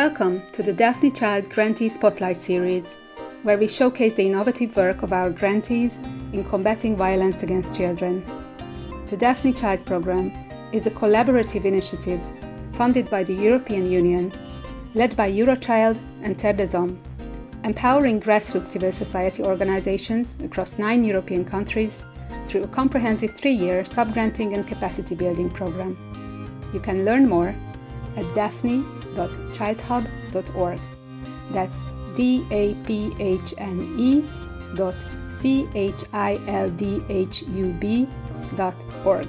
Welcome to the Daphne Child Grantee Spotlight Series, where we showcase the innovative work of our grantees in combating violence against children. The Daphne Child Programme is a collaborative initiative funded by the European Union, led by Eurochild and Terre des Hommes, empowering grassroots civil society organizations across 9 European countries through a comprehensive 3-year sub-granting and capacity building program. You can learn more at daphne.childhub.org. That's daphne.childhub.org.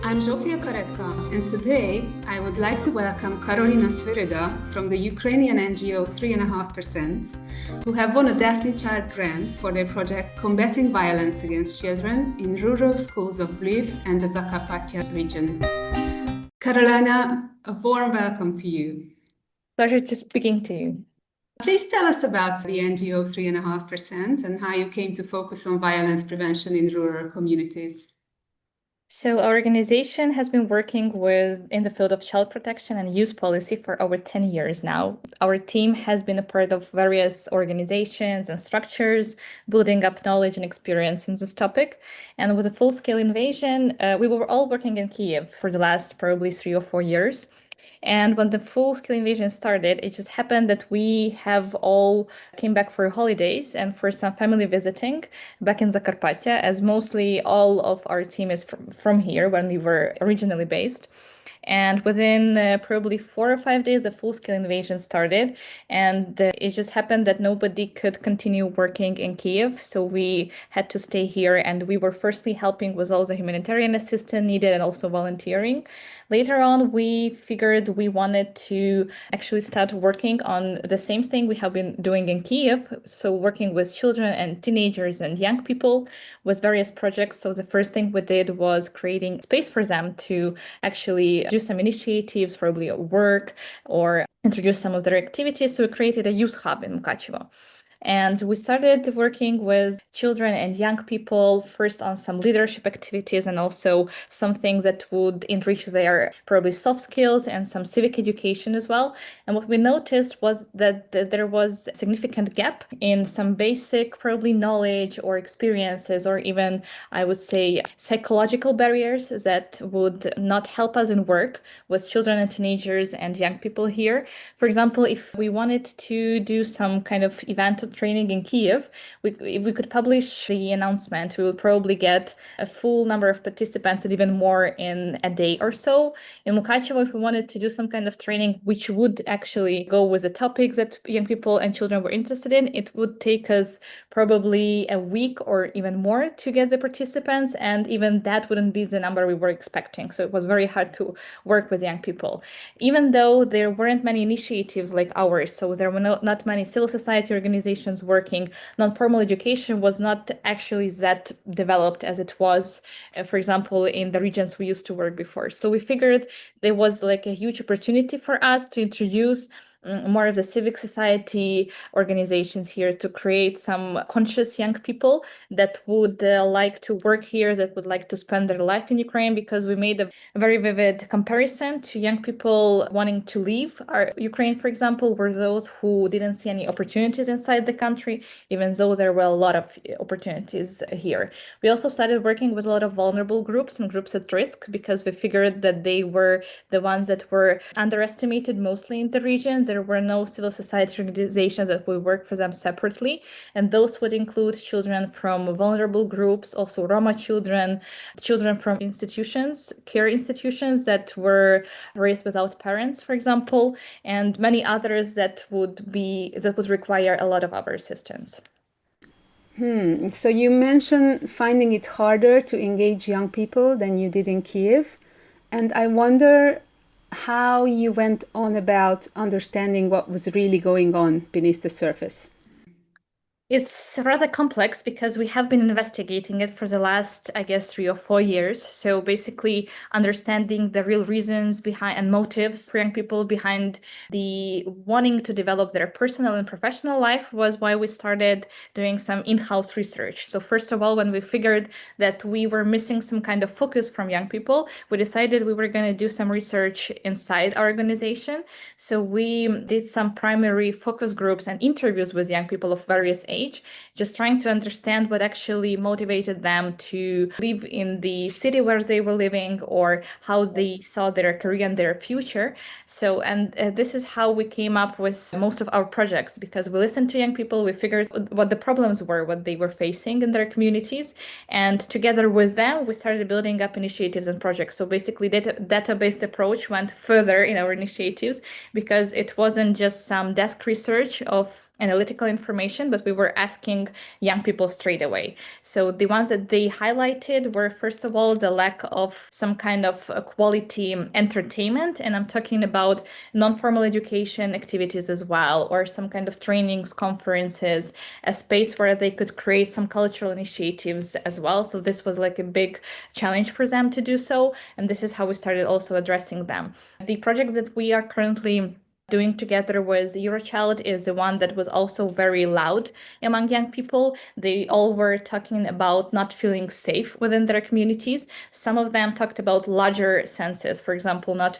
I'm Zsofia Karetka, and today I would like to welcome Karolina Svirida from the Ukrainian NGO 3.5%, who have won a Daphne Child grant for their project Combating Violence Against Children in Rural Schools of Lviv and the Zakarpattia region. Karolina, a warm welcome to you. Pleasure to speaking to you. Please tell us about the NGO 3.5% and how you came to focus on violence prevention in rural communities. So our organization has been working in the field of child protection and youth policy for over 10 years now. Our team has been a part of various organizations and structures, building up knowledge and experience in this topic. And with a full-scale invasion, we were all working in Kyiv for the last probably 3 or 4 years. And when the full-scale invasion started, it just happened that we have all came back for holidays and for some family visiting back in Zakarpattia, as mostly all of our team is from here when we were originally based. And within probably 4 or 5 days, the full-scale invasion started. And it just happened that nobody could continue working in Kyiv. So we had to stay here. And we were firstly helping with all the humanitarian assistance needed and also volunteering. Later on, we figured we wanted to actually start working on the same thing we have been doing in Kyiv. So working with children and teenagers and young people with various projects. So the first thing we did was creating space for them to actually do some initiatives, probably at work, or introduce some of their activities. So we created a youth hub in Mukachevo. And we started working with children and young people, first on some leadership activities and also some things that would enrich their probably soft skills and some civic education as well. And what we noticed was that there was a significant gap in some basic probably knowledge or experiences, or even, I would say, psychological barriers that would not help us in work with children and teenagers and young people here. For example, if we wanted to do some kind of event training in Kyiv, if we could publish the announcement, we would probably get a full number of participants and even more in a day or so. In Mukachevo, if we wanted to do some kind of training which would actually go with the topics that young people and children were interested in, it would take us probably a week or even more to get the participants, and even that wouldn't be the number we were expecting. So it was very hard to work with young people. Even though there weren't many initiatives like ours, so there were not many civil society organizations working, non-formal education was not actually that developed as it was, for example, in the regions we used to work before. So we figured there was like a huge opportunity for us to introduce more of the civic society organizations here to create some conscious young people that would like to work here, that would like to spend their life in Ukraine, because we made a very vivid comparison to young people wanting to leave Ukraine, for example, were those who didn't see any opportunities inside the country, even though there were a lot of opportunities here. We also started working with a lot of vulnerable groups and groups at risk, because we figured that they were the ones that were underestimated mostly in the region. There were no civil society organizations that would work for them separately. And those would include children from vulnerable groups, also Roma children, children from institutions, care institutions that were raised without parents, for example, and many others that would require a lot of our assistance. So you mentioned finding it harder to engage young people than you did in Kyiv. And I wonder how you went on about understanding what was really going on beneath the surface. It's rather complex because we have been investigating it for the last, I guess, 3 or 4 years. So basically, understanding the real reasons behind and motives for young people behind the wanting to develop their personal and professional life was why we started doing some in-house research. So first of all, when we figured that we were missing some kind of focus from young people, we decided we were going to do some research inside our organization. So we did some primary focus groups and interviews with young people of various age, just trying to understand what actually motivated them to live in the city where they were living or how they saw their career and their future. So, and this is how we came up with most of our projects because we listened to young people, we figured what the problems were, what they were facing in their communities, and together with them, we started building up initiatives and projects. So basically, database approach went further in our initiatives because it wasn't just some desk research of analytical information, but we were asking young people straight away. So the ones that they highlighted were, first of all, the lack of some kind of quality entertainment. And I'm talking about non-formal education activities as well, or some kind of trainings, conferences, a space where they could create some cultural initiatives as well. So this was like a big challenge for them to do so. And this is how we started also addressing them. The project that we are currently doing together with Eurochild is the one that was also very loud among young people. They all were talking about not feeling safe within their communities. Some of them talked about larger senses, for example, not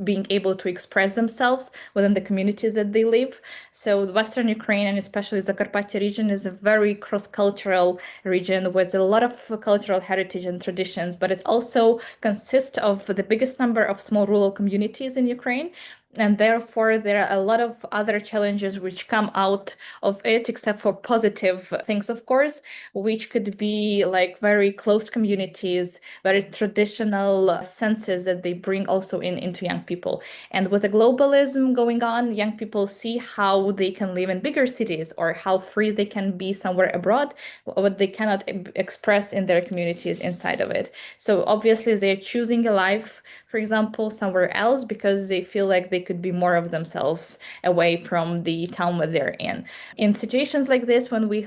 being able to express themselves within the communities that they live. So Western Ukraine and especially Zakarpattia region is a very cross-cultural region with a lot of cultural heritage and traditions, but it also consists of the biggest number of small rural communities in Ukraine. And therefore, there are a lot of other challenges which come out of it, except for positive things, of course, which could be like very close communities, very traditional senses that they bring also into young people. And with the globalism going on, young people see how they can live in bigger cities or how free they can be somewhere abroad, what they cannot express in their communities inside of it. So obviously, they're choosing a life, for example, somewhere else because they feel like they could be more of themselves away from the town where they're in. In situations like this, when we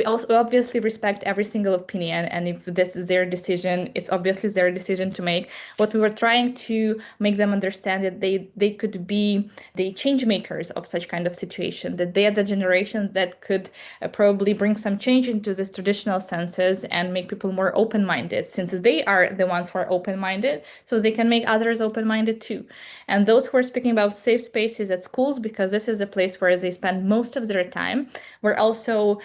also obviously respect every single opinion. And if this is their decision, it's obviously their decision to make. What we were trying to make them understand that they could be the change makers of such kind of situation, that they are the generation that could probably bring some change into this traditional senses and make people more open-minded, since they are the ones who are open-minded, so they can make others open-minded too. And those who are speaking about safe spaces at schools, because this is a place where they spend most of their time, we're also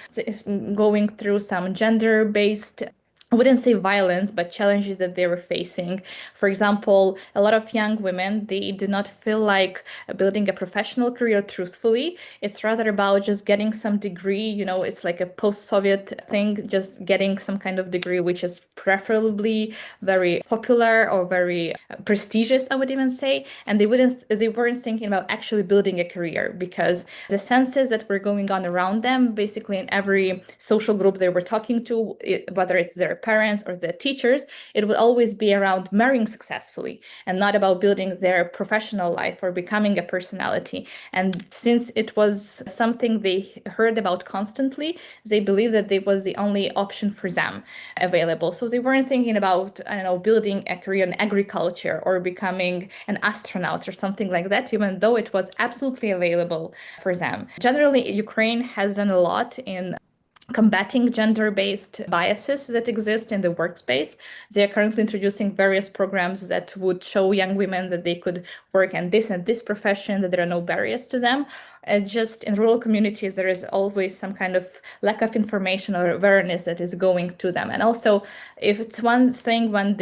going through some gender-based, I wouldn't say violence, but challenges that they were facing. For example, a lot of young women, they do not feel like building a professional career truthfully. It's rather about just getting some degree, it's like a post-Soviet thing, just getting some kind of degree, which is preferably very popular or very prestigious, I would even say. And they weren't thinking about actually building a career because the senses that were going on around them, basically in every social group they were talking to, whether it's their parents or the teachers, it would always be around marrying successfully and not about building their professional life or becoming a personality. And since it was something they heard about constantly, they believed that it was the only option for them available. So they weren't thinking about, I don't know, building a career in agriculture or becoming an astronaut or something like that, even though it was absolutely available for them. Generally, Ukraine has done a lot in combating gender-based biases that exist in the workspace. They are currently introducing various programs that would show young women that they could work in this and this profession, that there are no barriers to them. Just in rural communities, there is always some kind of lack of information or awareness that is going to them. And also, if it's one thing when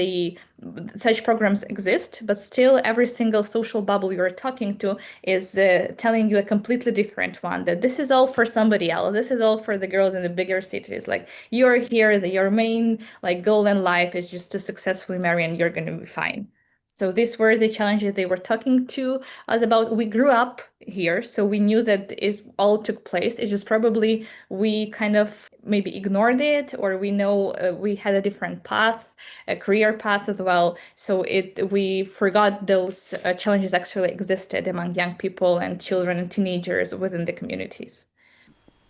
such programs exist, but still every single social bubble you're talking to is telling you a completely different one, that this is all for somebody else. This is all for the girls in the bigger cities. Like you're here, your main like goal in life is just to successfully marry and you're going to be fine. So these were the challenges they were talking to us about. We grew up here, so we knew that it all took place. It's just probably we kind of maybe ignored it, or we know we had a different path, a career path as well. So we forgot those challenges actually existed among young people and children and teenagers within the communities.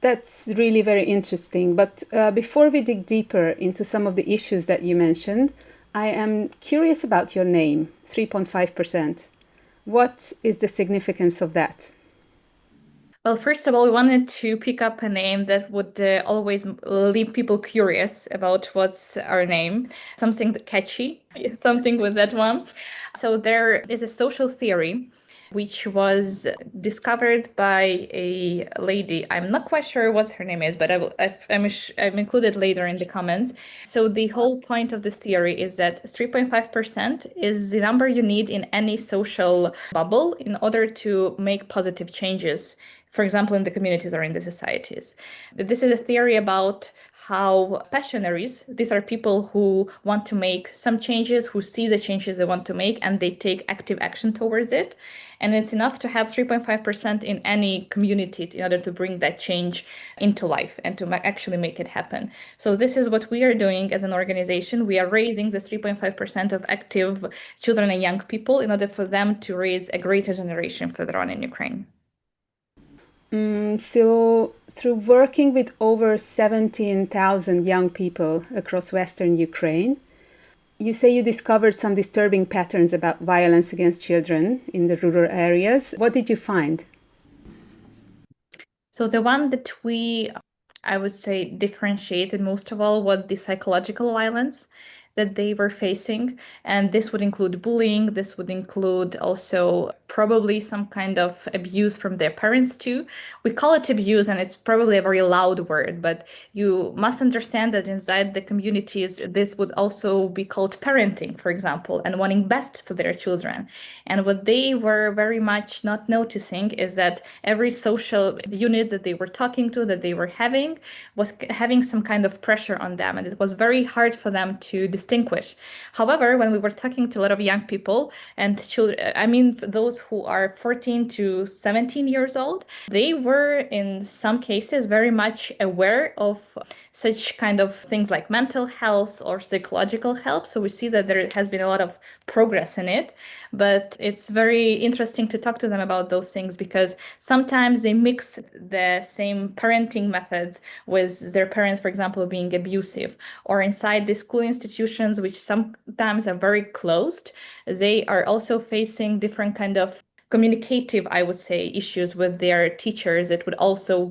That's really very interesting. But before we dig deeper into some of the issues that you mentioned, I am curious about your name, 3.5%. What is the significance of that? Well, first of all, we wanted to pick up a name that would always leave people curious about what's our name, something catchy, something with that one. So there is a social theory which was discovered by a lady. I'm not quite sure what her name is, but I'm included later in the comments. So the whole point of this theory is that 3.5% is the number you need in any social bubble in order to make positive changes, for example, in the communities or in the societies. This is a theory about how passionaries, these are people who want to make some changes, who see the changes they want to make, and they take active action towards it. And it's enough to have 3.5% in any community in order to bring that change into life and to actually make it happen. So this is what we are doing as an organization. We are raising the 3.5% of active children and young people in order for them to raise a greater generation further on in Ukraine. So, through working with over 17,000 young people across Western Ukraine, you say you discovered some disturbing patterns about violence against children in the rural areas. What did you find? So the one that I would say, differentiated most of all was the psychological violence that they were facing. And this would include bullying. This would include also probably some kind of abuse from their parents too. We call it abuse, and it's probably a very loud word, but you must understand that inside the communities, this would also be called parenting, for example, and wanting best for their children. And what they were very much not noticing is that every social unit that they were talking to, that they were having, was having some kind of pressure on them. And it was very hard for them to distinguish. However, when we were talking to a lot of young people and children, I mean, those who are 14 to 17 years old, they were in some cases very much aware of such kind of things like mental health or psychological help. So we see that there has been a lot of progress in it, but it's very interesting to talk to them about those things because sometimes they mix the same parenting methods with their parents, for example, being abusive, or inside the school institutions, which sometimes are very closed, they are also facing different kind of communicative, I would say, issues with their teachers. It would also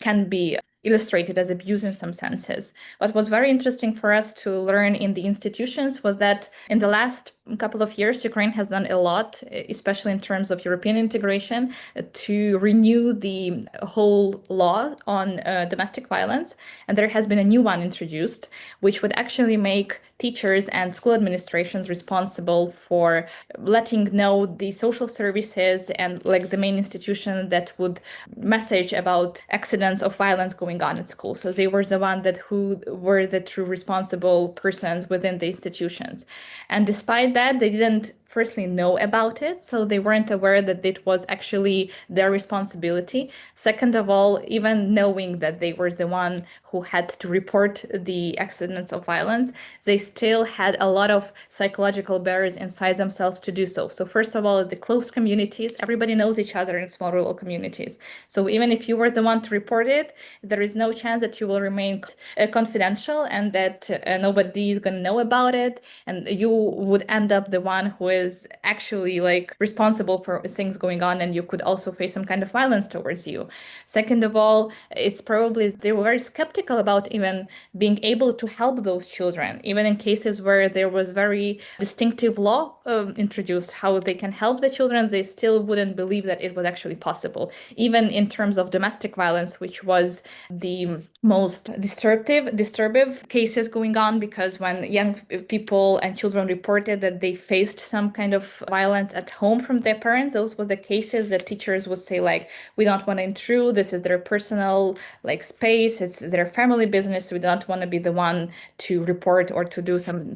can be illustrated as abuse in some senses. What was very interesting for us to learn in the institutions was that in the last couple of years, Ukraine has done a lot, especially in terms of European integration, to renew the whole law on domestic violence. And there has been a new one introduced, which would actually make teachers and school administrations responsible for letting know the social services and like the main institution that would message about accidents of violence going on at school. So they were the one that who were the true responsible persons within the institutions. And despite that, they didn't firstly know about it, so they weren't aware that it was actually their responsibility. Second of all, even knowing that they were the one who had to report the accidents of violence, they still had a lot of psychological barriers inside themselves to do so. So first of all, the close communities, everybody knows each other in small rural communities. So even if you were the one to report it, there is no chance that you will remain confidential and that nobody is going to know about it, and you would end up the one who is actually like responsible for things going on, and you could also face some kind of violence towards you. Second of all, it's probably they were very skeptical about even being able to help those children, even in cases where there was very distinctive law introduced how they can help the children. They still wouldn't believe that it was actually possible, even in terms of domestic violence, which was the most disturbing cases going on, because when young people and children reported that they faced some kind of violence at home from their parents, those were the cases that teachers would say like, we don't want to intrude, this is their personal like space, it's their family business, we don't want to be the one to report or to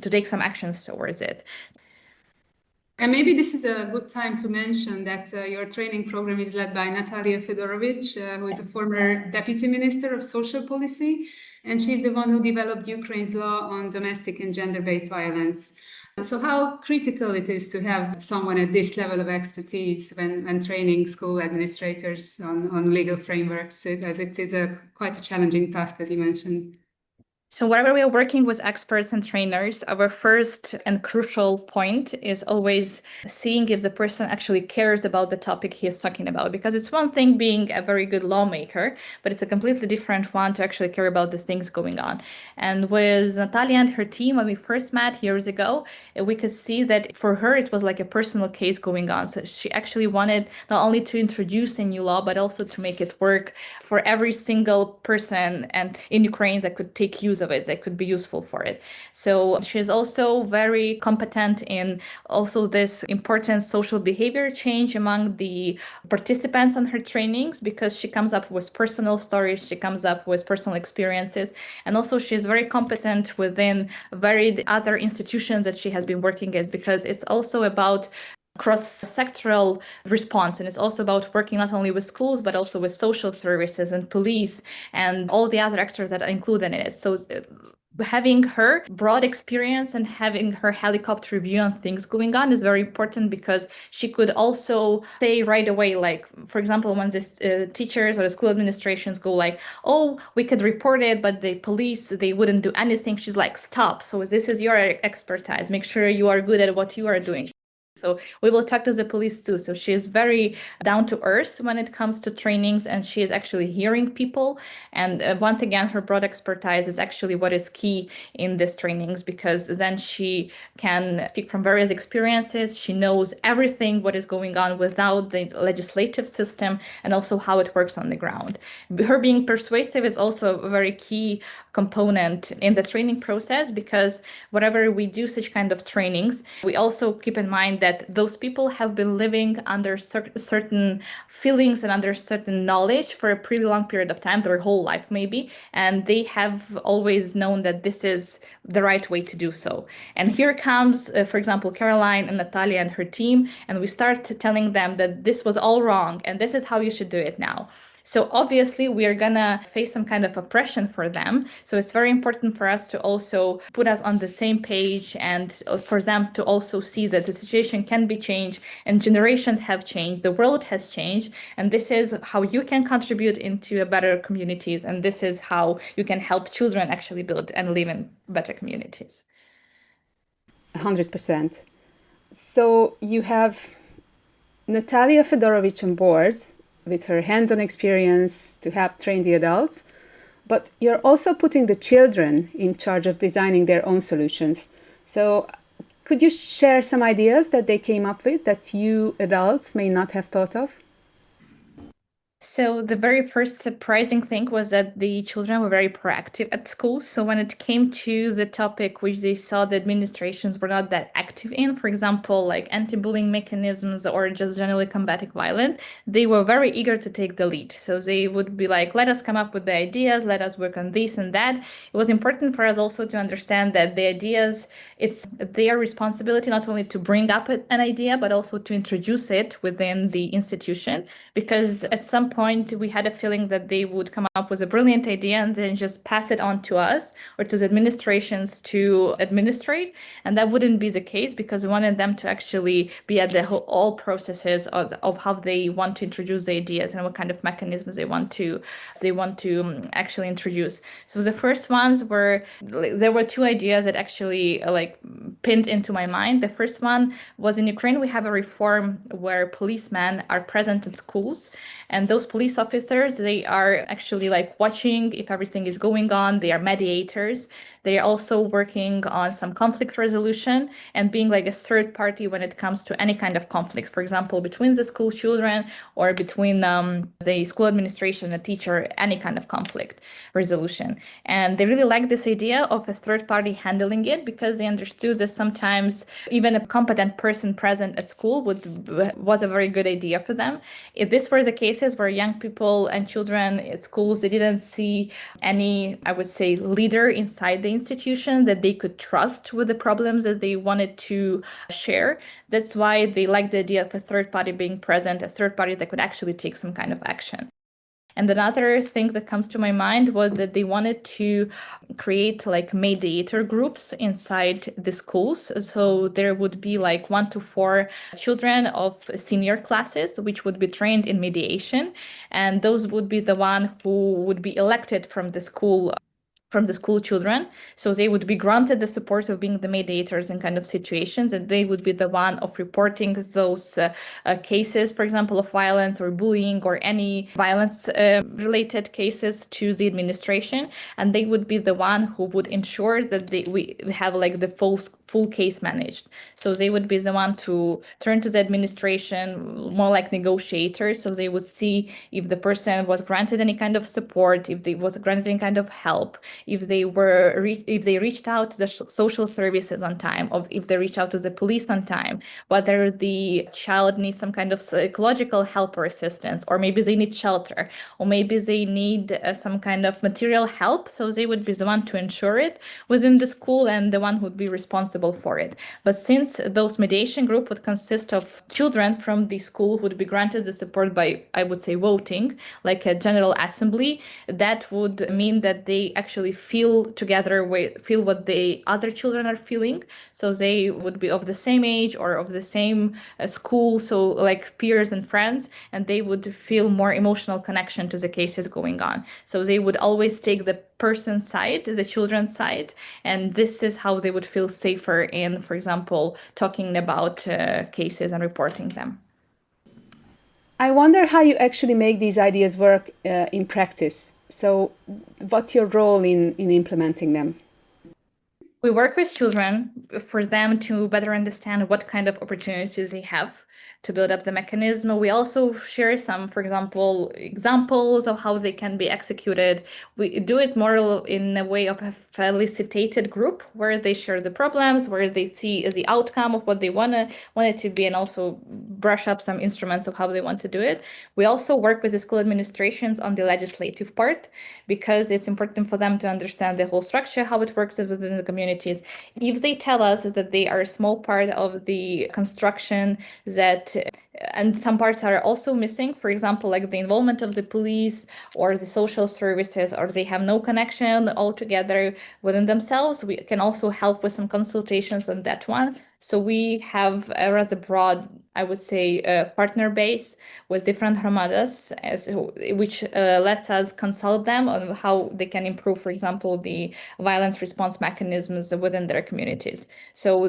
take some actions towards it. And maybe this is a good time to mention that your training program is led by Natalia Fedorovich, who is a former deputy minister of social policy, and she's the one who developed Ukraine's law on domestic and gender-based violence. So how critical it is to have someone at this level of expertise when training school administrators on legal frameworks, as it is quite a challenging task, as you mentioned. So whenever we are working with experts and trainers, our first and crucial point is always seeing if the person actually cares about the topic he is talking about. Because it's one thing being a very good lawmaker, but it's a completely different one to actually care about the things going on. And with Natalia and her team, when we first met years ago, we could see that for her, it was like a personal case going on. So she actually wanted not only to introduce a new law, but also to make it work for every single person and in Ukraine that could take use of it, that could be useful for it. So she's also very competent in also this important social behavior change among the participants on her trainings, because she comes up with personal stories, she comes up with personal experiences, and also she's very competent within varied other institutions that she has been working as, because it's also about cross-sectoral response, and it's also about working not only with schools but also with social services and police and all the other actors that are included in it. So having her broad experience and having her helicopter view on things going on is very important, because she could also say right away, like, for example, when the teachers or the school administrations go like, oh, we could report it, but the police, they wouldn't do anything. She's like, stop. So this is your expertise. Make sure you are good at what you are doing. So we will talk to the police too. So she is very down to earth when it comes to trainings, and she is actually hearing people. And once again, her broad expertise is actually what is key in these trainings, because then she can speak from various experiences. She knows everything what is going on without the legislative system, and also how it works on the ground. Her being persuasive is also a very key component in the training process, because whenever we do such kind of trainings, we also keep in mind that those people have been living under certain feelings and under certain knowledge for a pretty long period of time, their whole life maybe, and they have always known that this is the right way to do so. And here comes, for example, Caroline and Natalia and her team, and we start telling them that this was all wrong and this is how you should do it now. So obviously we are gonna face some kind of oppression for them. So it's very important for us to also put us on the same page, and for them to also see that the situation can be changed and generations have changed, the world has changed, and this is how you can contribute into a better communities, and this is how you can help children actually build and live in better communities. 100%. So you have Natalia Fedorovich on board with her hands-on experience to help train the adults, but you're also putting the children in charge of designing their own solutions. So could you share some ideas that they came up with that you adults may not have thought of? So the very first surprising thing was that the children were very proactive at school. So when it came to the topic which they saw the administrations were not that active in, for example, like anti-bullying mechanisms or just generally combating violence, they were very eager to take the lead. So they would be like, let us come up with the ideas, let us work on this and that. It was important for us also to understand that the ideas, it's their responsibility not only to bring up an idea, but also to introduce it within the institution, because at some point we had a feeling that they would come up with a brilliant idea and then just pass it on to us or to the administrations to administrate, and that wouldn't be the case, because we wanted them to actually be at the all processes of how they want to introduce the ideas and what kind of mechanisms they want to actually introduce. So the first ones were, there were two ideas that actually like pinned into my mind. The first one was, in Ukraine we have a reform where policemen are present in schools, and those police officers, they are actually like watching if everything is going on. They are mediators. They are also working on some conflict resolution and being like a third party when it comes to any kind of conflict, for example, between the school children or between the school administration, a teacher, any kind of conflict resolution. And they really like this idea of a third party handling it, because they understood that sometimes even a competent person present at school was a very good idea for them. If this were the cases where young people and children at schools, they didn't see any, I would say, leader inside the institution that they could trust with the problems that they wanted to share. That's why they like the idea of a third party being present, a third party that could actually take some kind of action. And another thing that comes to my mind was that they wanted to create like mediator groups inside the schools. So there would be like 1 to 4 children of senior classes, which would be trained in mediation. And those would be the one who would be elected from the school children. So they would be granted the support of being the mediators in kind of situations, and they would be the one of reporting those cases, for example, of violence or bullying or any violence related cases to the administration. And they would be the one who would ensure that we have like the full case managed. So they would be the one to turn to the administration, more like negotiators. So they would see if the person was granted any kind of support, if they was granted any kind of help, if they reached out to the social services on time, or if they reached out to the police on time, whether the child needs some kind of psychological help or assistance, or maybe they need shelter, or maybe they need some kind of material help. So they would be the one to ensure it within the school and the one who would be responsible for it. But since those mediation group would consist of children from the school who would be granted the support by, I would say, voting, like a general assembly, that would mean that they actually feel together, feel what the other children are feeling. So they would be of the same age or of the same school, so like peers and friends, and they would feel more emotional connection to the cases going on. So they would always take the person's side, the children's side, and this is how they would feel safer in, for example, talking about cases and reporting them. I wonder how you actually make these ideas work in practice. So, what's your role in implementing them? We work with children for them to better understand what kind of opportunities they have to build up the mechanism. We also share some, for example, examples of how they can be executed. We do it more in a way of a facilitated group where they share the problems, where they see the outcome of what they want it to be, and also brush up some instruments of how they want to do it. We also work with the school administrations on the legislative part, because it's important for them to understand the whole structure, how it works within the communities. If they tell us that they are a small part of the construction, that and some parts are also missing, for example, like the involvement of the police or the social services, or they have no connection altogether within themselves, we can also help with some consultations on that one. So we have a rather broad, I would say, partner base with different hromadas, which lets us consult them on how they can improve, for example, the violence response mechanisms within their communities. So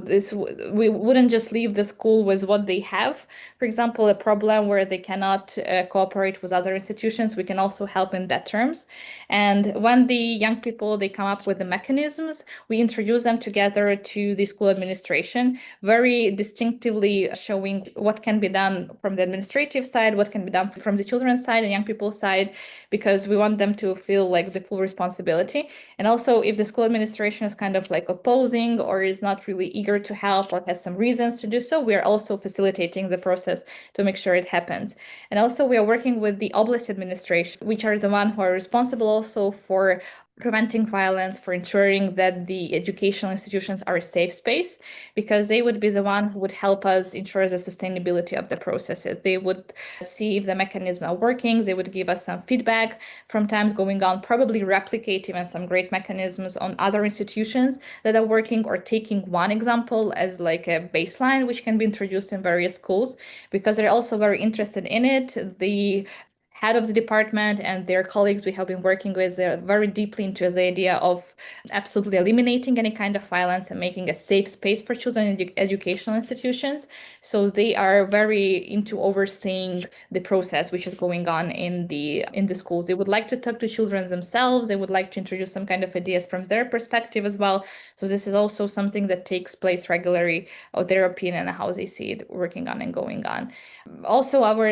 we wouldn't just leave the school with what they have. For example, a problem where they cannot cooperate with other institutions, we can also help in that terms. And when the young people, they come up with the mechanisms, we introduce them together to the school administration, very distinctively showing what can be done from the administrative side, what can be done from the children's side and young people's side, because we want them to feel like the full responsibility. And also, if the school administration is kind of like opposing or is not really eager to help or has some reasons to do so, we are also facilitating the process to make sure it happens. And also, we are working with the oblast administration, which are the one who are responsible also for preventing violence, for ensuring that the educational institutions are a safe space, because they would be the one who would help us ensure the sustainability of the processes. They would see if the mechanisms are working, they would give us some feedback from times going on, probably replicate even some great mechanisms on other institutions that are working, or taking one example as like a baseline, which can be introduced in various schools, because they're also very interested in it. The head of the department and their colleagues we have been working with are very deeply into the idea of absolutely eliminating any kind of violence and making a safe space for children in educational institutions. So they are very into overseeing the process which is going on in the schools. They would like to talk to children themselves. They would like to introduce some kind of ideas from their perspective as well. So this is also something that takes place regularly, of their opinion and how they see it working on and going on. Also, our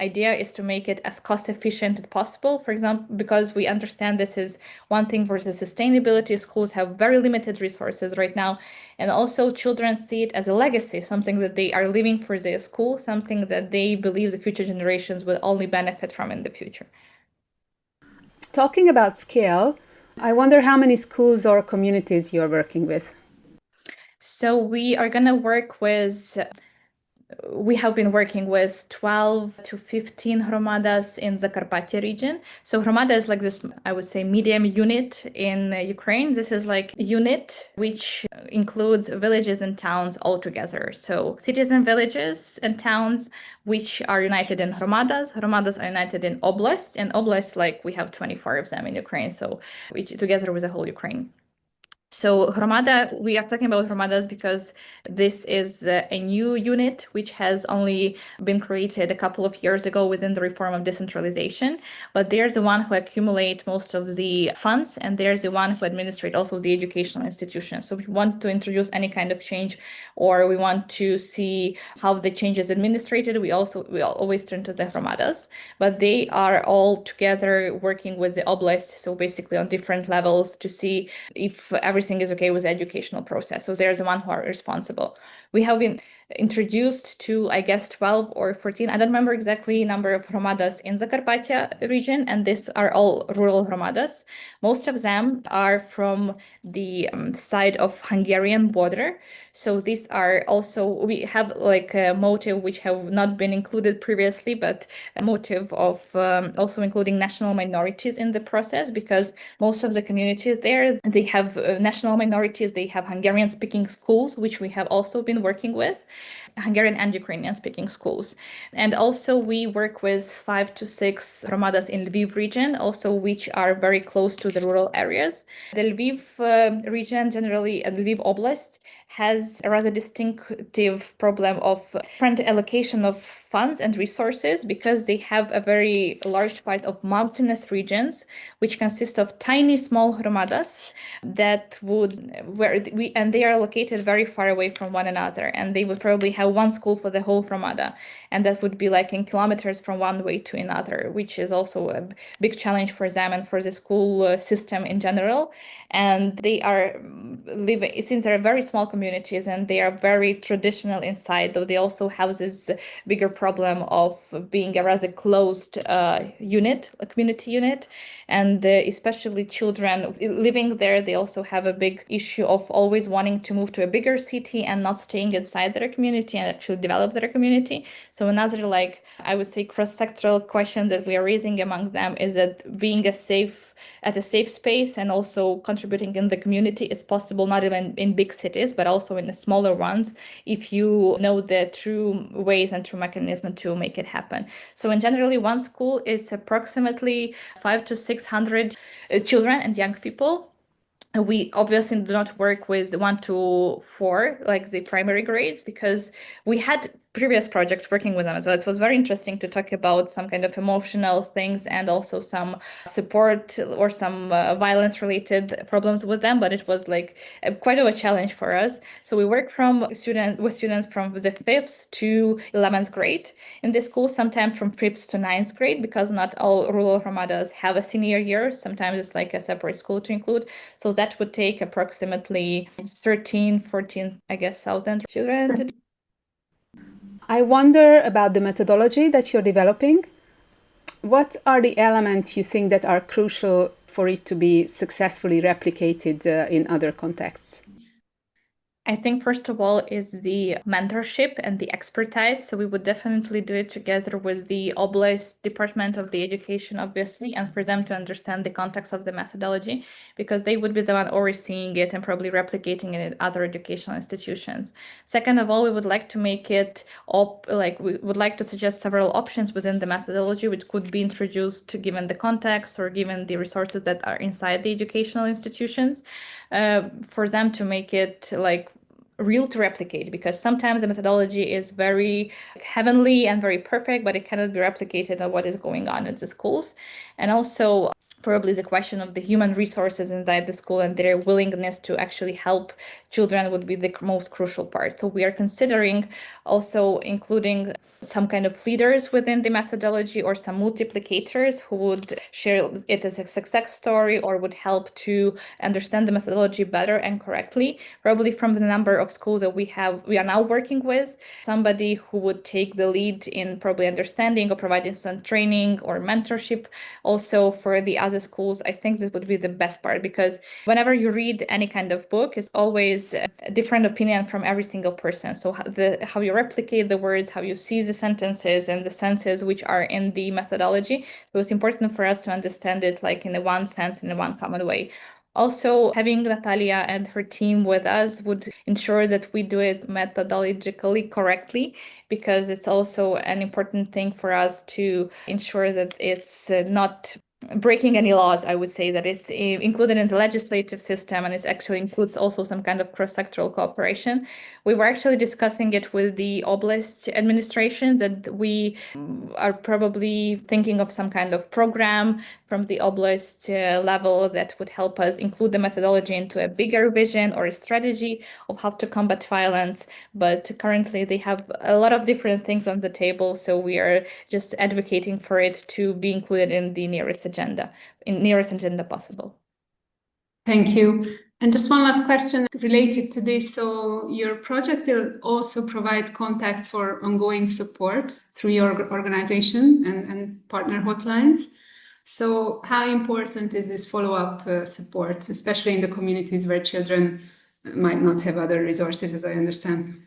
idea is to make it as cost efficient as possible, for example, because we understand this is one thing for the sustainability. Schools have very limited resources right now, and also children see it as a legacy, something that they are leaving for their school, something that they believe the future generations will only benefit from in the future. Talking about scale, I wonder how many schools or communities you're working with. So we are going to work with we have been working with 12 to 15 hromadas in Zakarpattia region. So hromada is like this, I would say, medium unit in Ukraine. This is like a unit which includes villages and towns all together. So cities and villages and towns which are united in hromadas. Hromadas are united in oblasts, and oblasts, like we have 24 of them in Ukraine. So which together with the whole Ukraine. So Hromada, we are talking about Hromadas because this is a new unit which has only been created a couple of years ago within the reform of decentralization. But there's the one who accumulate most of the funds, and there's the one who administrate also the educational institutions. So if we want to introduce any kind of change, or we want to see how the change is administrated, we always turn to the Hromadas. But they are all together working with the oblast, so basically on different levels to see if everything is okay with the educational process. So they're the one who are responsible. We have been introduced to, I guess, 12 or 14, I don't remember exactly number of hromadas in Zakarpattia region, and these are all rural hromadas. Most of them are from the side of Hungarian border. So these are also, we have like a motive which have not been included previously, but a motive of also including national minorities in the process, because most of the communities there, they have national minorities, they have Hungarian speaking schools, which we have also been working with, Hungarian and Ukrainian speaking schools. And also we work with 5 to 6 hromadas in Lviv region, also which are very close to the rural areas. The Lviv region generally, and Lviv Oblast, has a rather distinctive problem of different allocation of funds and resources, because they have a very large part of mountainous regions, which consist of tiny small hromadas that and they are located very far away from one another, and they would probably have one school for the whole hromada, and that would be like in kilometers from one way to another, which is also a big challenge for them and for the school system in general. And they are living, since they're very small communities and they are very traditional inside, though they also have this bigger problem of being a rather closed unit, a community unit, and especially children living there, they also have a big issue of always wanting to move to a bigger city and not staying inside their community and actually develop their community. So another, like, I would say, cross-sectoral question that we are raising among them is that being a safe space and also contributing in the community is possible, not even in big cities, but also in the smaller ones, if you know the true ways and true mechanism to make it happen. So in generally, one school is approximately 5 to 600 children and young people. We obviously do not work with 1 to 4, like the primary grades, because we had previous project working with them as well. It was very interesting to talk about some kind of emotional things and also some support or some violence related problems with them, but it was like quite of a challenge for us. So we work with students from the 5th to 11th grade in this school, sometimes from 5th to 9th grade, because not all rural hromadas have a senior year. Sometimes it's like a separate school to include. So that would take approximately 13, 14, I guess, thousand children to do. I wonder about the methodology that you're developing. What are the elements you think that are crucial for it to be successfully replicated in other contexts? I think first of all is the mentorship and the expertise. So we would definitely do it together with the Oblast Department of the Education, obviously, and for them to understand the context of the methodology, because they would be the one overseeing it and probably replicating it in other educational institutions. Second of all, we would like to make it we would like to suggest several options within the methodology which could be introduced given the context or given the resources that are inside the educational institutions, for them to make it like real to replicate, because sometimes the methodology is very heavenly and very perfect, but it cannot be replicated on what is going on at the schools. And also probably the question of the human resources inside the school and their willingness to actually help children would be the most crucial part. So we are considering also including some kind of leaders within the methodology or some multiplicators who would share it as a success story or would help to understand the methodology better and correctly. Probably from the number of schools that we are now working with, somebody who would take the lead in probably understanding or providing some training or mentorship also for the other the schools, I think this would be the best part, because whenever you read any kind of book, it's always a different opinion from every single person. So how you replicate the words, how you see the sentences and the senses which are in the methodology, it was important for us to understand it like in a one sense, in a one common way. Also, having Natalia and her team with us would ensure that we do it methodologically correctly, because it's also an important thing for us to ensure that it's not breaking any laws. I would say that it's included in the legislative system, and it actually includes also some kind of cross-sectoral cooperation. We were actually discussing it with the oblast administration, that we are probably thinking of some kind of program from the oblast level that would help us include the methodology into a bigger vision or a strategy of how to combat violence. But currently they have a lot of different things on the table, so we are just advocating for it to be included in the nearest agenda possible. Thank you. And just one last question related to this. So your project will also provide contacts for ongoing support through your organization and partner hotlines. So how important is this follow-up support, especially in the communities where children might not have other resources, as I understand?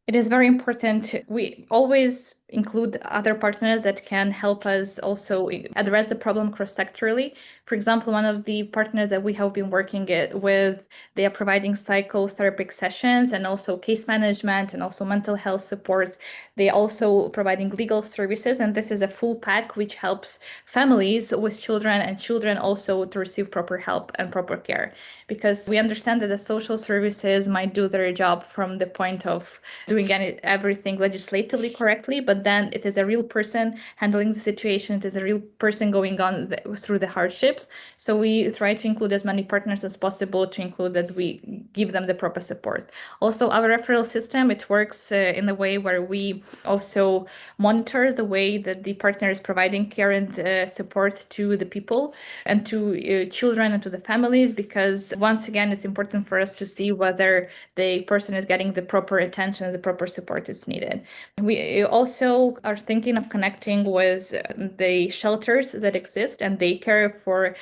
It is very important. We always include other partners that can help us also address the problem cross-sectorally. For example, one of the partners that we have been working with, they are providing psychotherapeutic sessions and also case management and also mental health support. They are also providing legal services, and this is a full pack which helps families with children and children also to receive proper help and proper care. Because we understand that the social services might do their job from the point of doing everything legislatively correctly, but then it is a real person handling the situation. It is a real person going on through the hardships. So we try to include as many partners as possible to include that we give them the proper support. Also, our referral system, it works in a way where we also monitor the way that the partner is providing care and support to the people and to children and to the families, because once again, it's important for us to see whether the person is getting the proper attention, the proper support is needed. We also are thinking of connecting with the shelters that exist and they care for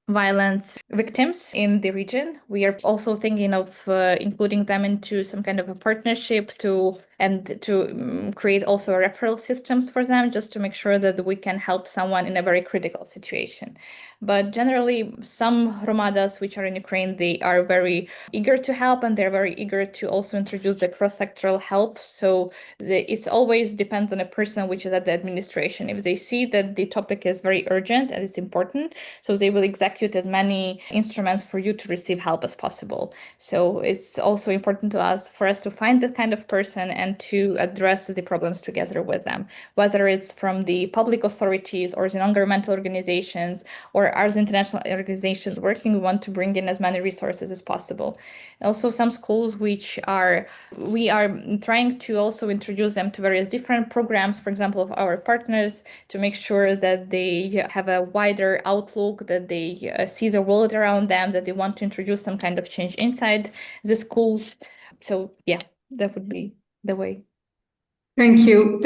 violence victims in the region. We are also thinking of including them into some kind of a partnership to create also referral systems for them, just to make sure that we can help someone in a very critical situation. But generally, some Hromadas which are in Ukraine, they are very eager to help, and they're very eager to also introduce the cross-sectoral help. So it's always depends on a person which is at the administration. If they see that the topic is very urgent and it's important, so they will execute as many instruments for you to receive help as possible. So it's also important for us to find that kind of person and to address the problems together with them, whether it's from the public authorities or the non-governmental organizations or as international organizations working. We want to bring in as many resources as possible. Also, some schools we are trying to also introduce them to various different programs, for example, of our partners, to make sure that they have a wider outlook, that they see the world around them, that they want to introduce some kind of change inside the schools. So yeah, that would be the way. Thank you.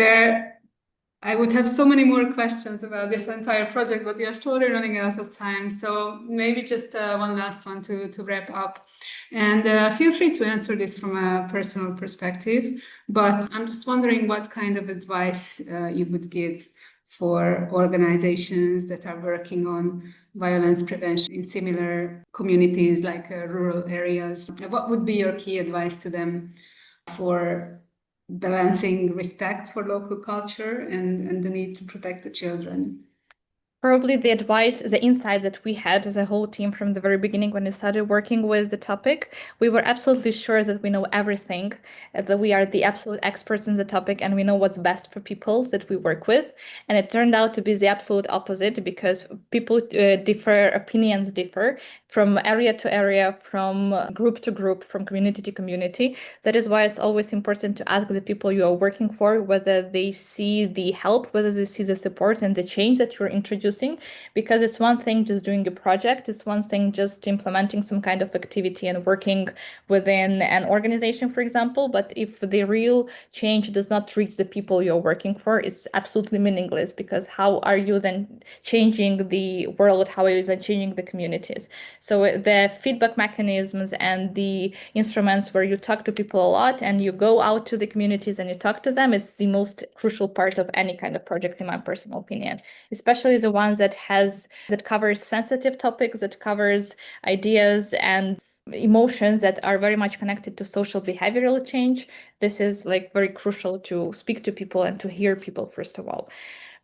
I would have so many more questions about this entire project, but we are slowly running out of time. So maybe just one last one to wrap up. And feel free to answer this from a personal perspective, but I'm just wondering what kind of advice you would give for organizations that are working on violence prevention in similar communities like rural areas. What would be your key advice to them for balancing respect for local culture and the need to protect the children? Probably the advice, the insight that we had as a whole team from the very beginning when we started working with the topic, we were absolutely sure that we know everything, that we are the absolute experts in the topic, and we know what's best for people that we work with. And it turned out to be the absolute opposite, because people differ, opinions differ from area to area, from group to group, from community to community. That is why it's always important to ask the people you are working for whether they see the help, whether they see the support and the change that you're introducing introducing, because it's one thing just doing a project, it's one thing just implementing some kind of activity and working within an organization, for example, but if the real change does not reach the people you're working for, it's absolutely meaningless, because how are you then changing the world? How are you then changing the communities? So the feedback mechanisms and the instruments where you talk to people a lot and you go out to the communities and you talk to them, it's the most crucial part of any kind of project, in my personal opinion, especially the ones that covers sensitive topics, that covers ideas and emotions that are very much connected to social behavioral change. This is like very crucial to speak to people and to hear people, first of all.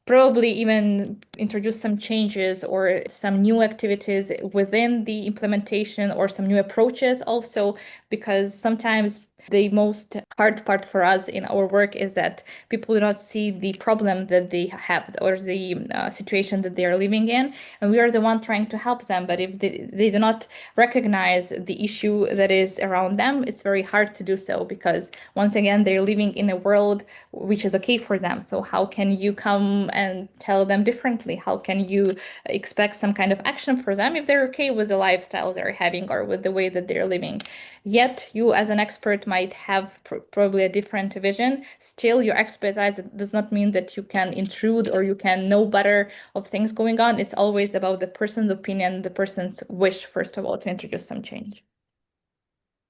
Probably even introduce some changes or some new activities within the implementation, or some new approaches also, because sometimes the most hard part for us in our work is that people do not see the problem that they have, or the situation that they are living in, and we are the one trying to help them. But if they do not recognize the issue that is around them, it's very hard to do so, because once again, they're living in a world which is okay for them. So how can you come and tell them differently? How can you expect some kind of action for them if they're okay with the lifestyle they're having or with the way that they're living? Yet you as an expert might have probably a different vision. Still, your expertise does not mean that you can intrude or you can know better of things going on. It's always about the person's opinion, the person's wish, first of all, to introduce some change.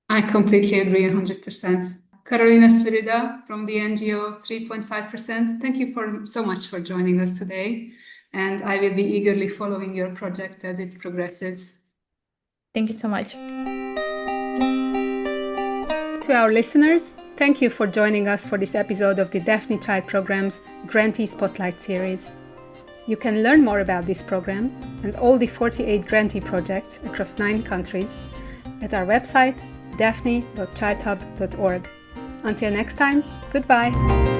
I completely agree 100%. Karolina Svirida from the NGO 3.5%. Thank you so much for joining us today. And I will be eagerly following your project as it progresses. Thank you so much. To our listeners, thank you for joining us for this episode of the Daphne Child Program's Grantee Spotlight series. You can learn more about this program and all the 48 grantee projects across 9 countries at our website daphne.childhub.org. Until next time, goodbye!